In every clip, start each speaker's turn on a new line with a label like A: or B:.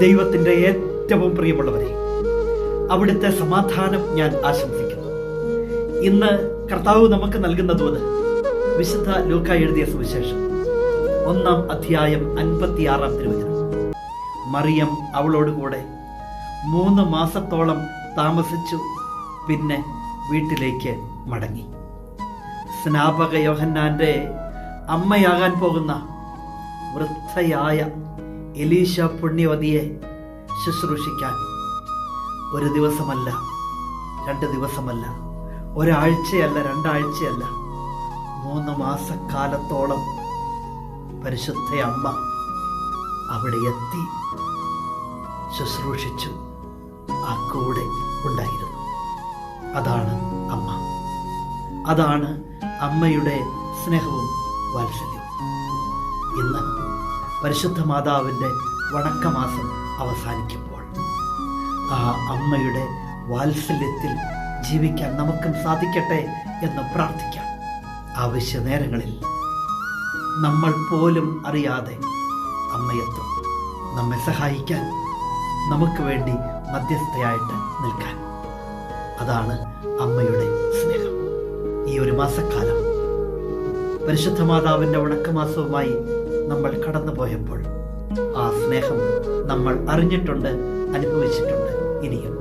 A: ദൈവത്തിൻ്റെ ഏറ്റവും പ്രിയമുള്ളവരെ, അവിടുത്തെ സമാധാനം ഞാൻ ആശംസിക്കുന്നു. ഇന്ന് കർത്താവ് നമുക്ക് നൽകുന്ന ദൂത് വിശുദ്ധ ലൂക്ക എഴുതിയ സുവിശേഷം 1-ാം അധ്യായം 56-ാം തിരുവചനം. മറിയം അവളോടുകൂടെ 3 മാസത്തോളം താമസിച്ചു, പിന്നെ വീട്ടിലേക്ക് മടങ്ങി. സ്നാപക യോഹന്നാന്റെ അമ്മയാകാൻ പോകുന്ന വൃദ്ധയായ എലീശ പുണ്യവതിയെ ശുശ്രൂഷിക്കാൻ 1 ദിവസമല്ല, 2 ദിവസമല്ല, ഒരാഴ്ചയല്ല, 2 ആഴ്ചയല്ല, 3 മാസക്കാലത്തോളം പരിശുദ്ധ അമ്മ അവിടെ എത്തി ശുശ്രൂഷിച്ചു. ആ കൂടെ ഉണ്ടായിരുന്നു. അതാണ് അമ്മ. അതാണ് അമ്മയുടെ സ്നേഹവും വാത്സല്യവും. ഇന്ന് പരിശുദ്ധ മാതാവിൻ്റെ വണക്കമാസം അവസാനിക്കുമ്പോൾ ആ അമ്മയുടെ വാത്സല്യത്തിൽ ജീവിക്കാൻ നമുക്കും സാധിക്കട്ടെ എന്ന് പ്രാർത്ഥിക്കാം. ആവശ്യ നേരങ്ങളിൽ നമ്മൾ പോലും അറിയാതെ അമ്മയെത്തും നമ്മെ സഹായിക്കാൻ, നമുക്ക് വേണ്ടി മധ്യസ്ഥയായിട്ട് നിൽക്കാൻ. അതാണ് അമ്മയുടെ സ്നേഹം. ഈ 1 മാസക്കാലം പരിശുദ്ധ മാതാവിൻ്റെ വണക്കമാസവുമായി നമ്മൾ കടന്നു പോയപ്പോൾ ആ സ്നേഹം നമ്മൾ അറിഞ്ഞിട്ടുണ്ട്, അനുഭവിച്ചിട്ടുണ്ട്. ഇനിയും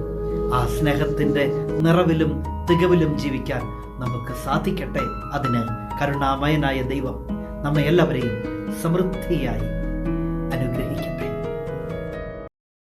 A: ആ സ്നേഹത്തിൻ്റെ നിറവിലും തികവിലും ജീവിക്കാൻ നമുക്ക് സാധിക്കട്ടെ. അതിന് കരുണാമയനായ ദൈവം നമ്മെ എല്ലാവരെയും സമൃദ്ധിയായി അനുഗ്രഹിക്കും.